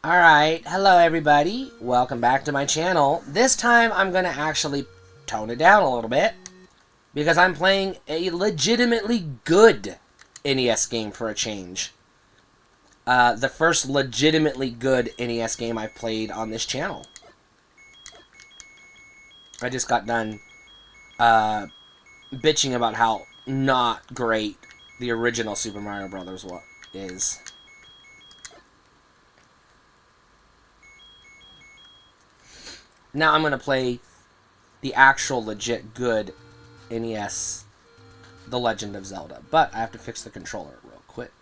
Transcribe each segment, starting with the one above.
Alright, hello everybody. Welcome back to my channel. This time I'm going to actually tone it down a little bit because I'm playing a legitimately good NES game for a change. The first legitimately good NES game I've played on this channel. I just got done bitching about how not great the original Super Mario Brothers is. Now I'm going to play the actual legit good NES, The Legend of Zelda. But I have to fix the controller real quick.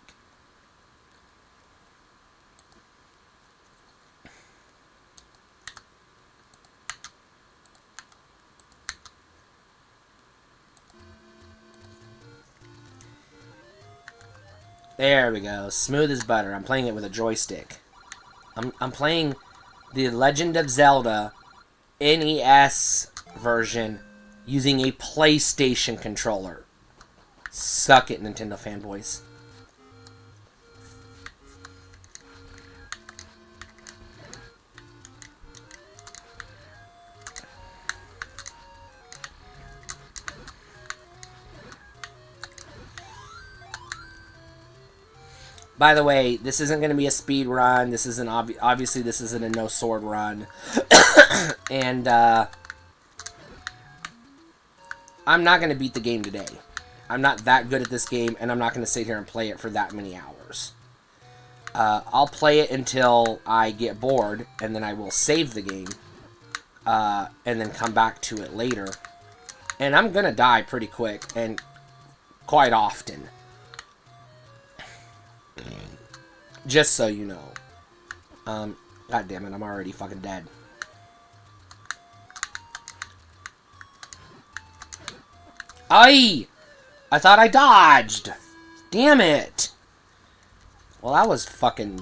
There we go. Smooth as butter. I'm playing it with a joystick. I'm playing The Legend of Zelda NES version using a PlayStation controller. Suck it, Nintendo fanboys. By the way, this isn't going to be a speed run. This isn't obviously this isn't a no sword run. And I'm not going to beat the game today. I'm not that good at this game, and I'm not going to sit here and play it for that many hours. I'll play it until I get bored, and then I will save the game, and then come back to it later. And I'm going to die pretty quick, and quite often. Just so you know. God damn it, I'm already fucking dead. Aye! I thought I dodged! Damn it! Well, that was fucking...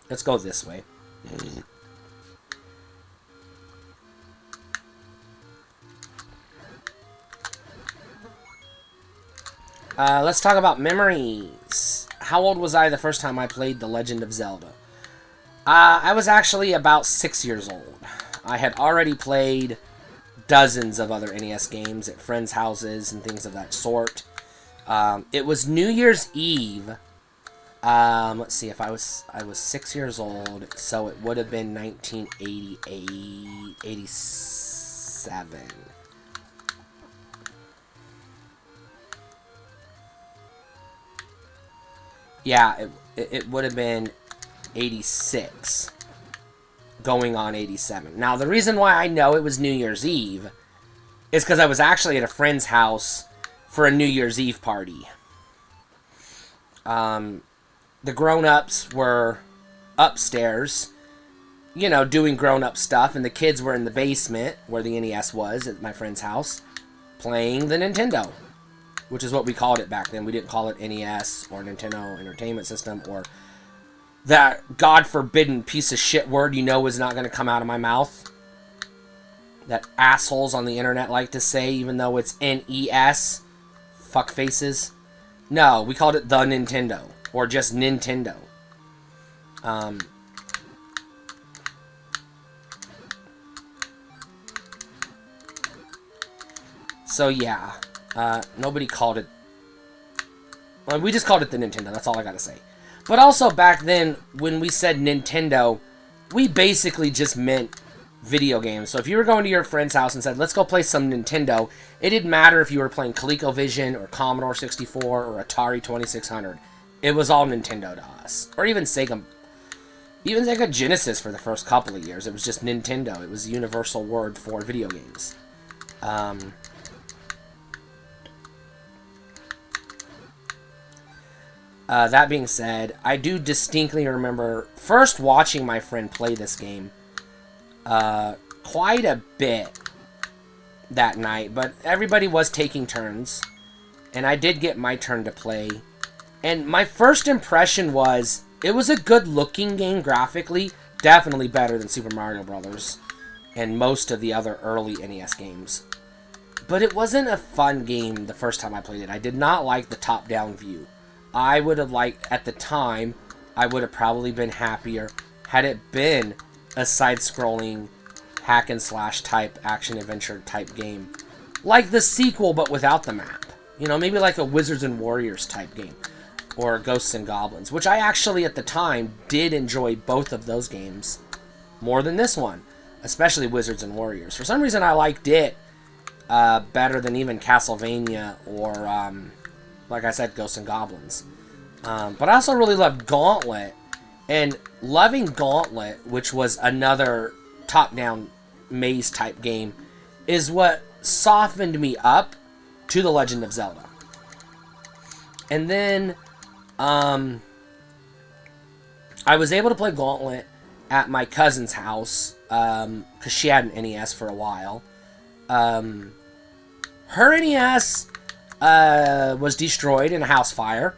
Let's go this way. Let's talk about memories. How old was I the first time I played The Legend of Zelda? I was actually about 6 years old. I had already played dozens of other NES games at friends' houses and things of that sort. It was New Year's Eve. Let's see, if I was 6 years old, so it would have been 1988, 87. Yeah, it would have been 86, going on 87. Now, the reason why I know it was New Year's Eve is because I was actually at a friend's house for a New Year's Eve party. The grown-ups were upstairs, you know, doing grown-up stuff, and the kids were in the basement, where the NES was, at my friend's house, playing the Nintendo. Which is what we called it back then. We didn't call it NES or Nintendo Entertainment System or that God-forbidden piece of shit word you know is not going to come out of my mouth. That assholes on the internet like to say, even though it's NES. Fuck faces. No, we called it the Nintendo. Or just Nintendo. So yeah. Nobody called it... Well, we just called it the Nintendo. That's all I gotta say. But also, back then, when we said Nintendo, we basically just meant video games. So if you were going to your friend's house and said, let's go play some Nintendo, it didn't matter if you were playing ColecoVision or Commodore 64 or Atari 2600. It was all Nintendo to us. Or even Sega. Even Sega Genesis for the first couple of years. It was just Nintendo. It was a universal word for video games. That being said, I do distinctly remember first watching my friend play this game quite a bit that night, but everybody was taking turns, and I did get my turn to play. And my first impression was, it was a good-looking game graphically, definitely better than Super Mario Brothers and most of the other early NES games. But it wasn't a fun game the first time I played it. I did not like the top-down view. I would have liked, at the time, I would have probably been happier had it been a side-scrolling hack and slash type action-adventure type game. Like the sequel, but without the map. You know, maybe like a Wizards and Warriors type game. Or Ghosts and Goblins. Which I actually, at the time, did enjoy both of those games more than this one. Especially Wizards and Warriors. For some reason, I liked it better than even Castlevania or, like I said, Ghosts and Goblins. But I also really loved Gauntlet. And loving Gauntlet, which was another top-down maze-type game, is what softened me up to The Legend of Zelda. And then, I was able to play Gauntlet at my cousin's house, because she had an NES for a while. Her NES was destroyed in a house fire.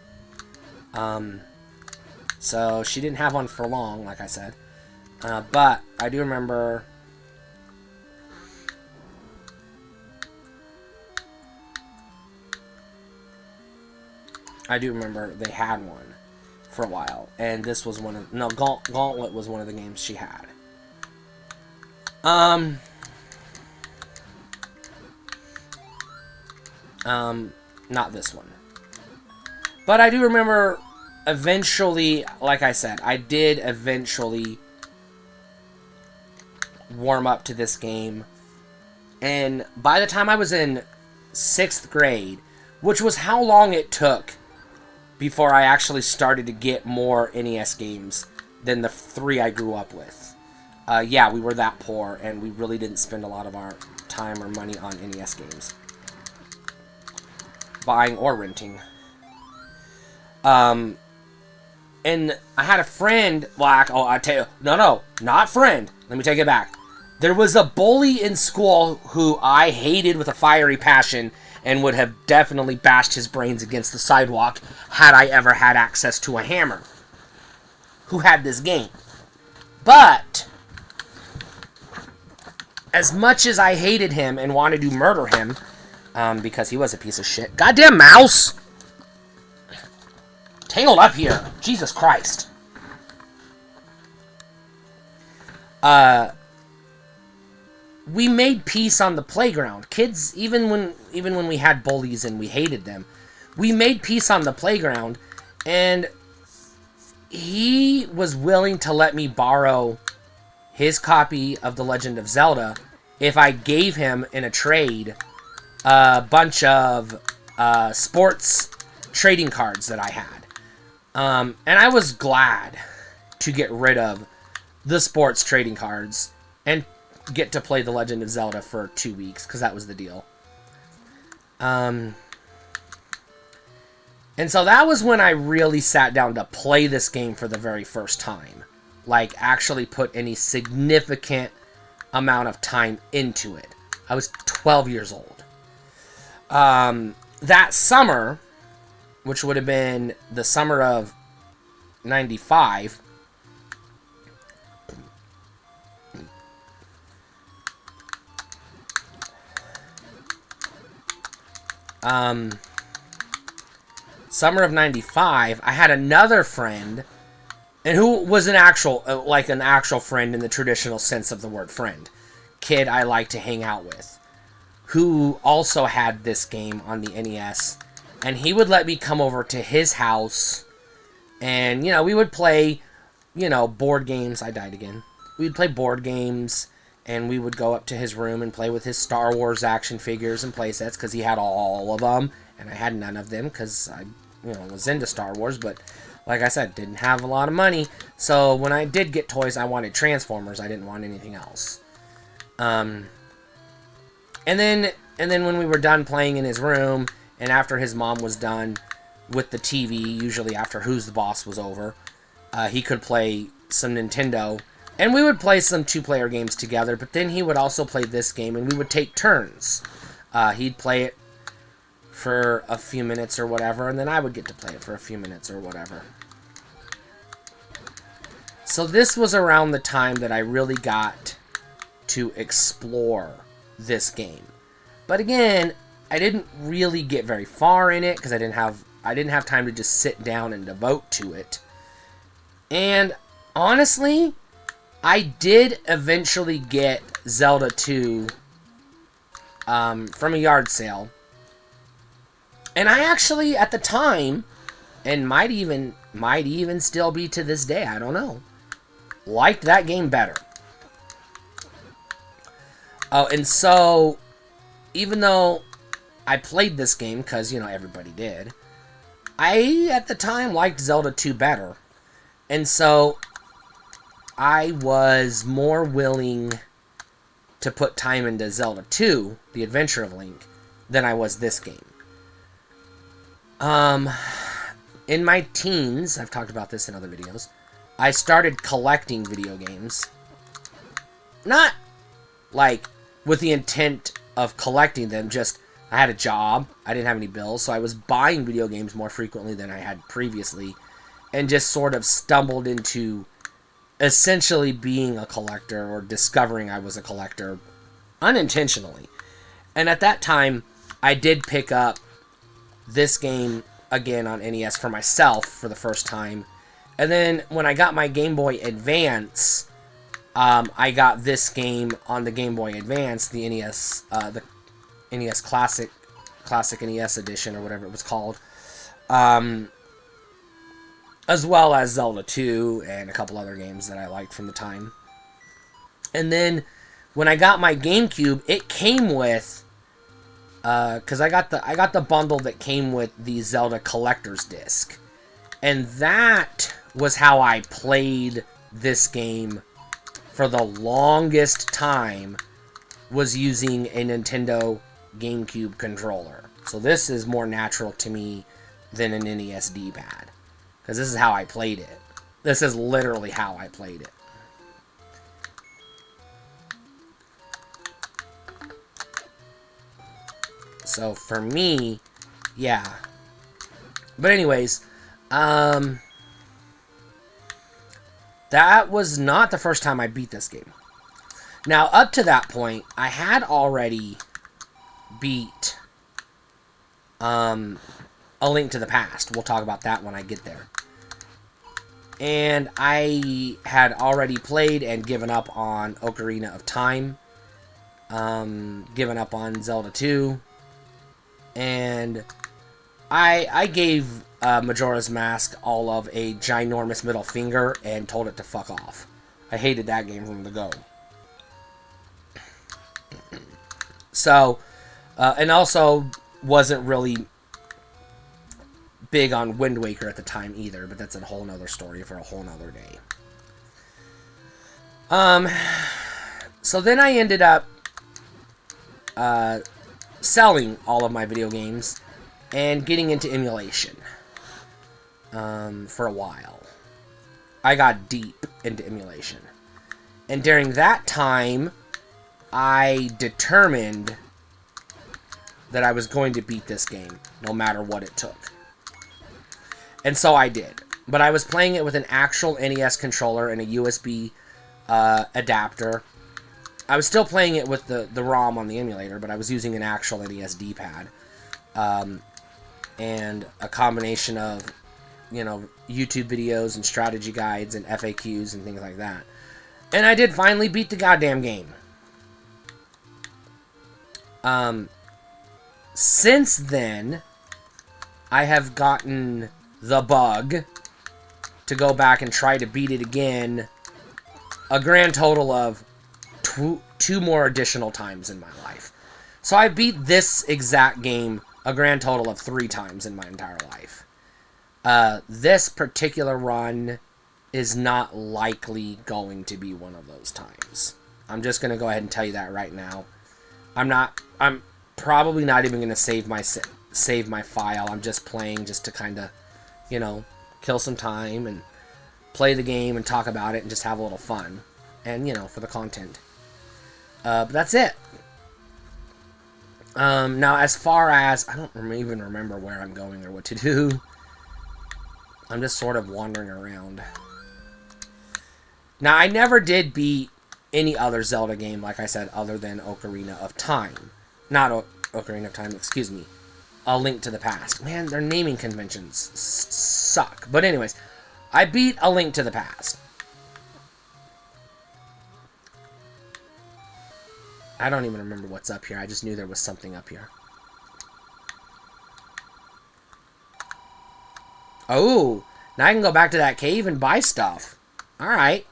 So she didn't have one for long, like I said. But I do remember... they had one for a while. And this was one of... No, Gauntlet was one of the games she had. Not this one. But I do remember... Eventually, like I said, I did eventually warm up to this game. And by the time I was in 6th grade, which was how long it took before I actually started to get more NES games than the 3 I grew up with. Yeah, we were that poor, and we really didn't spend a lot of our time or money on NES games. Buying or renting. And I had a friend, I tell you, no, not friend. Let me take it back. There was a bully in school who I hated with a fiery passion and would have definitely bashed his brains against the sidewalk had I ever had access to a hammer, who had this game. But, as much as I hated him and wanted to murder him, because he was a piece of shit. Goddamn mouse! Tangled up here. Jesus Christ. We made peace on the playground. Kids, even when we had bullies and we hated them, we made peace on the playground, and he was willing to let me borrow his copy of The Legend of Zelda if I gave him in a trade a bunch of sports trading cards that I had. And I was glad to get rid of the sports trading cards and get to play The Legend of Zelda for 2 weeks, because that was the deal. And so that was when I really sat down to play this game for the very first time. Like, actually put any significant amount of time into it. I was 12 years old. That summer... which would have been the summer of 95. Summer of 95, I had another friend, and who was an actual friend in the traditional sense of the word friend. Kid I like to hang out with. Who also had this game on the NES. And he would let me come over to his house, and, you know, we would play, you know, board games. I died again. We'd play board games, and we would go up to his room and play with his Star Wars action figures and playsets, because he had all of them, and I had none of them, because I, you know, was into Star Wars, but, like I said, didn't have a lot of money, so when I did get toys, I wanted Transformers. I didn't want anything else. And then when we were done playing in his room... and after his mom was done with the TV, usually after Who's the Boss was over, he could play some Nintendo. And we would play some 2-player games together, but then he would also play this game, and we would take turns. He'd play it for a few minutes or whatever, and then I would get to play it for a few minutes or whatever. So this was around the time that I really got to explore this game. But again... I didn't really get very far in it because I didn't have I didn't have time to just sit down and devote to it. And honestly, I did eventually get Zelda 2 from a yard sale. And I actually, at the time, and might even still be to this day, I don't know, liked that game better. Oh, and so, even though I played this game, because, you know, everybody did, I, at the time, liked Zelda 2 better. And so, I was more willing to put time into Zelda 2, The Adventure of Link, than I was this game. In my teens, I've talked about this in other videos, I started collecting video games. Not, like, with the intent of collecting them, just, I had a job, I didn't have any bills, so I was buying video games more frequently than I had previously, and just sort of stumbled into essentially being a collector, or discovering I was a collector, unintentionally. And at that time, I did pick up this game again on NES for myself for the first time. And then when I got my Game Boy Advance, I got this game on the Game Boy Advance, the NES Classic NES Edition, or whatever it was called, as well as Zelda 2 and a couple other games that I liked from the time. And then when I got my GameCube, it came with, because I got the bundle that came with the Zelda Collector's Disc, and that was how I played this game for the longest time, was using a Nintendo GameCube controller. So this is more natural to me than an NES D-pad, because this is how I played it. This is literally how I played it. So for me, yeah. But anyways, that was not the first time I beat this game. Now, up to that point, I had already beat A Link to the Past. We'll talk about that when I get there. And I had already played and given up on Ocarina of Time. Given up on Zelda 2. And I gave Majora's Mask all of a ginormous middle finger and told it to fuck off. I hated that game from the go. So, and also wasn't really big on Wind Waker at the time either, but that's a whole nother story for a whole nother day. So then I ended up selling all of my video games and getting into emulation for a while. I got deep into emulation. And during that time, I determined that I was going to beat this game, no matter what it took. And so I did. But I was playing it with an actual NES controller and a USB adapter. I was still playing it with the ROM on the emulator, but I was using an actual NES D-pad. And a combination of, you know, YouTube videos and strategy guides and FAQs and things like that. And I did finally beat the goddamn game. Since then, I have gotten the bug to go back and try to beat it again a grand total of two more additional times in my life. So I beat this exact game a grand total of 3 times in my entire life. This particular run is not likely going to be one of those times. I'm just going to go ahead and tell you that right now. I'm probably not even going to save my file. I'm just playing just to kind of, you know, kill some time and play the game and talk about it and just have a little fun. And, you know, for the content. But that's it. Now, as far as, I don't even remember where I'm going or what to do. I'm just sort of wandering around. Now, I never did beat any other Zelda game, like I said, other than Ocarina of Time. Not Ocarina of Time, excuse me. A Link to the Past. Man, their naming conventions suck. But anyways, I beat A Link to the Past. I don't even remember what's up here. I just knew there was something up here. Oh, now I can go back to that cave and buy stuff. Alright.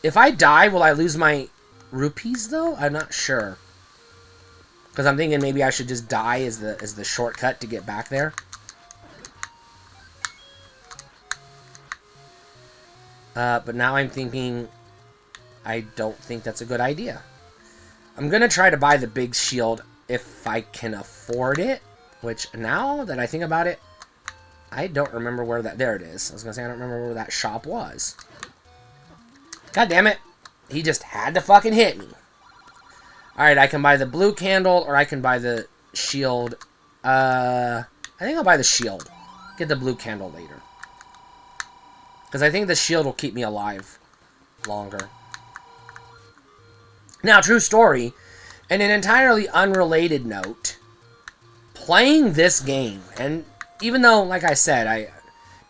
If I die, will I lose my rupees, though? I'm not sure. Because I'm thinking maybe I should just die as the shortcut to get back there. But now I'm thinking I don't think that's a good idea. I'm going to try to buy the big shield if I can afford it. Which, now that I think about it, I don't remember where that... There it is. I was going to say I don't remember where that shop was. God damn it. He just had to fucking hit me. Alright, I can buy the blue candle, or I can buy the shield. I think I'll buy the shield. Get the blue candle later. Because I think the shield will keep me alive longer. Now, true story, and an entirely unrelated note, playing this game, and even though, like I said, I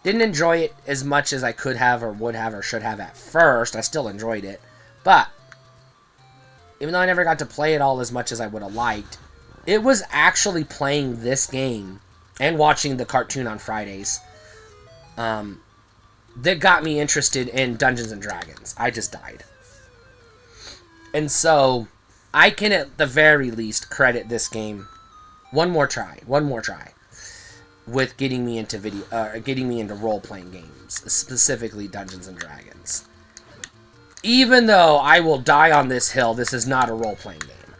didn't enjoy it as much as I could have, or would have, or should have at first, I still enjoyed it, but even though I never got to play it all as much as I would have liked, it was actually playing this game and watching the cartoon on Fridays that got me interested in Dungeons and Dragons. I just died. And so, I can at the very least credit this game one more try, with getting me into role-playing games, specifically Dungeons and Dragons. Even though I will die on this hill, this is not a role-playing game.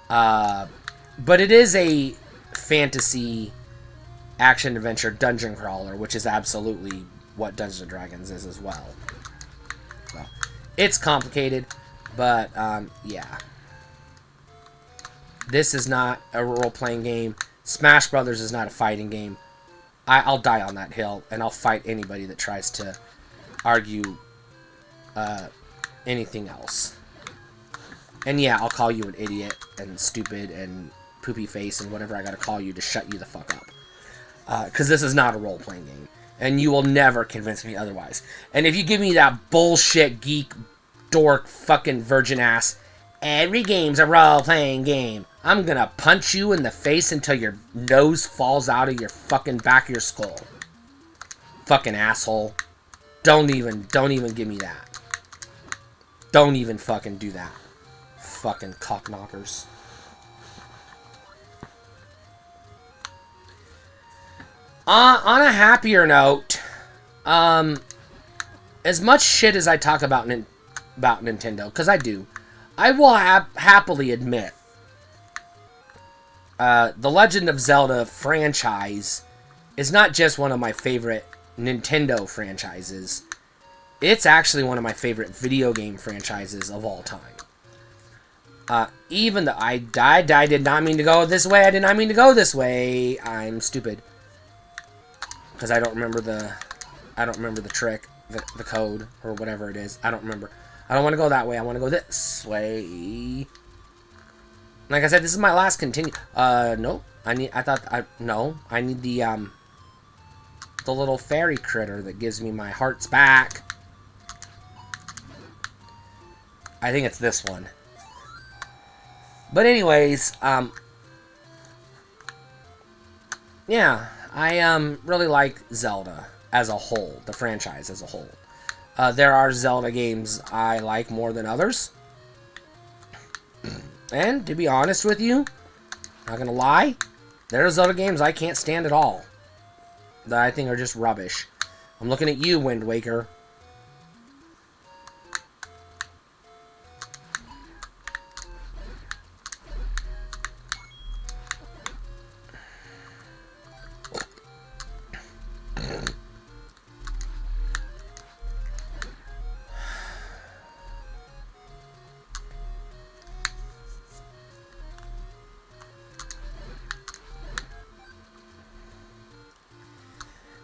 But it is a fantasy action-adventure dungeon crawler, which is absolutely what Dungeons and Dragons is as well. So, it's complicated, but, yeah. This is not a role-playing game. Smash Brothers is not a fighting game. I'll die on that hill, and I'll fight anybody that tries to argue anything else. And yeah, I'll call you an idiot and stupid and poopy face and whatever I gotta call you to shut you the fuck up. Because this is not a role-playing game. And you will never convince me otherwise. And if you give me that bullshit geek, dork, fucking virgin ass, every game's a role-playing game, I'm gonna punch you in the face until your nose falls out of your fucking back of your skull. Fucking asshole. Don't even give me that. Don't even fucking do that. Fucking cockknockers. On a happier note, as much shit as I talk about Nintendo, because I do, I will happily admit, the Legend of Zelda franchise is not just one of my favorite Nintendo franchises. It's actually one of my favorite video game franchises of all time. Even though I did not mean to go this way. I did not mean to go this way. I'm stupid. Because I don't remember the trick, the code, or whatever it is. I don't remember. I don't want to go that way. I want to go this way. Like I said, this is my last continue. No. I need the little fairy critter that gives me my hearts back. I think it's this one. But anyways, yeah, I really like Zelda as a whole, the franchise as a whole. There are Zelda games I like more than others. And, to be honest with you, not gonna lie, there are Zelda games I can't stand at all. That I think are just rubbish. I'm looking at you, Wind Waker.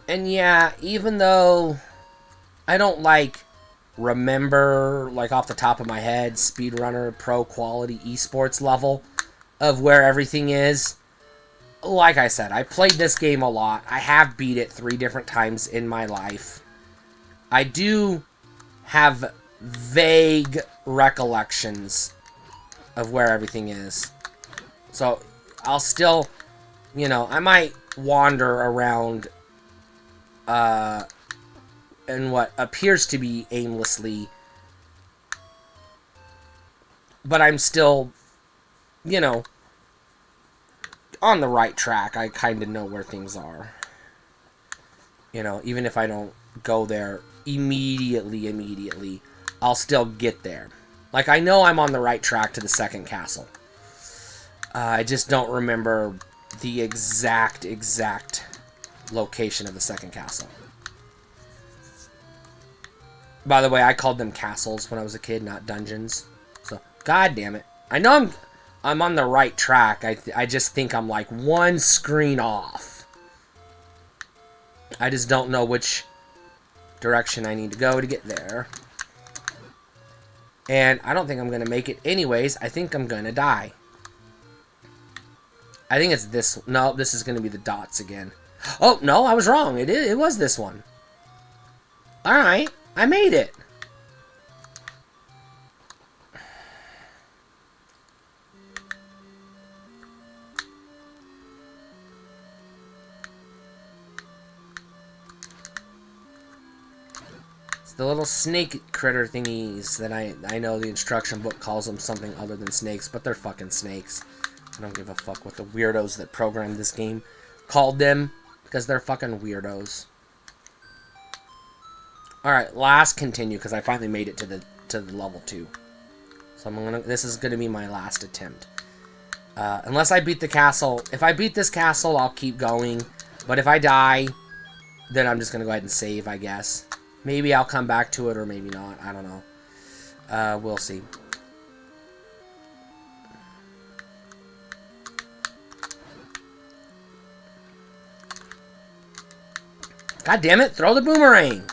And yeah, even though I don't remember off the top of my head speedrunner pro quality esports level of where everything is, like I said, I played this game a lot. I have beat it 3 different times in my life. I do have vague recollections of where everything is. So, I'll still, you know, I might wander around in what appears to be aimlessly, but I'm still, you know, on the right track. I kind of know where things are. You know, even if I don't go there immediately, I'll still get there. Like, I know I'm on the right track to the second castle. I just don't remember the exact location of the second castle. By the way, I called them castles when I was a kid, not dungeons. So, god damn it. I know I'm on the right track. I just think I'm like one screen off. I just don't know which direction I need to go to get there. And I don't think I'm going to make it anyways. I think I'm going to die. I think it's this. No, this is going to be the dots again. Oh, no, I was wrong. It was this one. Alright, I made it. It's the little snake critter thingies that I know the instruction book calls them something other than snakes, but they're fucking snakes. I don't give a fuck what the weirdos that programmed this game called them, because they're fucking weirdos. Alright, last continue, because I finally made it to the level 2. So this is gonna be my last attempt. Unless I beat the castle. If I beat this castle, I'll keep going. But if I die, then I'm just gonna go ahead and save, I guess. Maybe I'll come back to it, or maybe not. I don't know. We'll see. God damn it, throw the boomerang!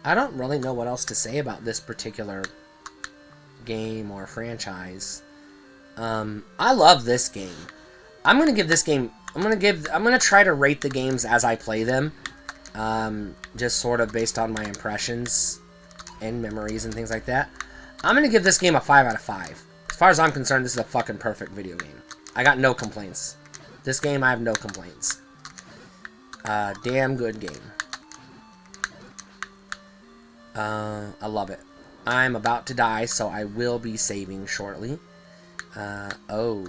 I don't really know what else to say about this particular game or franchise. I love this game. I'm gonna give this game. I'm gonna try to rate the games as I play them, just sort of based on my impressions and memories and things like that. I'm gonna give this game a 5 out of 5. As far as I'm concerned, this is a fucking perfect video game. I got no complaints. This game, I have no complaints. Damn good game. I love it. I'm about to die, so I will be saving shortly. Oh.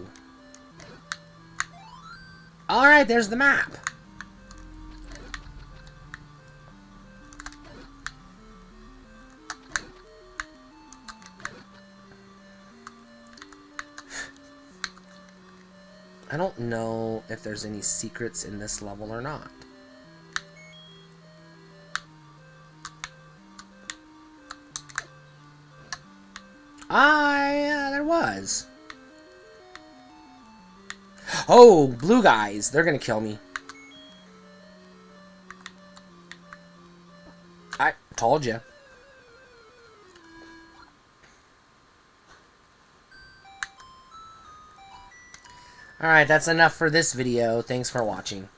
Alright, there's the map. I don't know if there's any secrets in this level or not. Yeah, there was. Oh, blue guys. They're gonna kill me. I told you. Alright, that's enough for this video. Thanks for watching.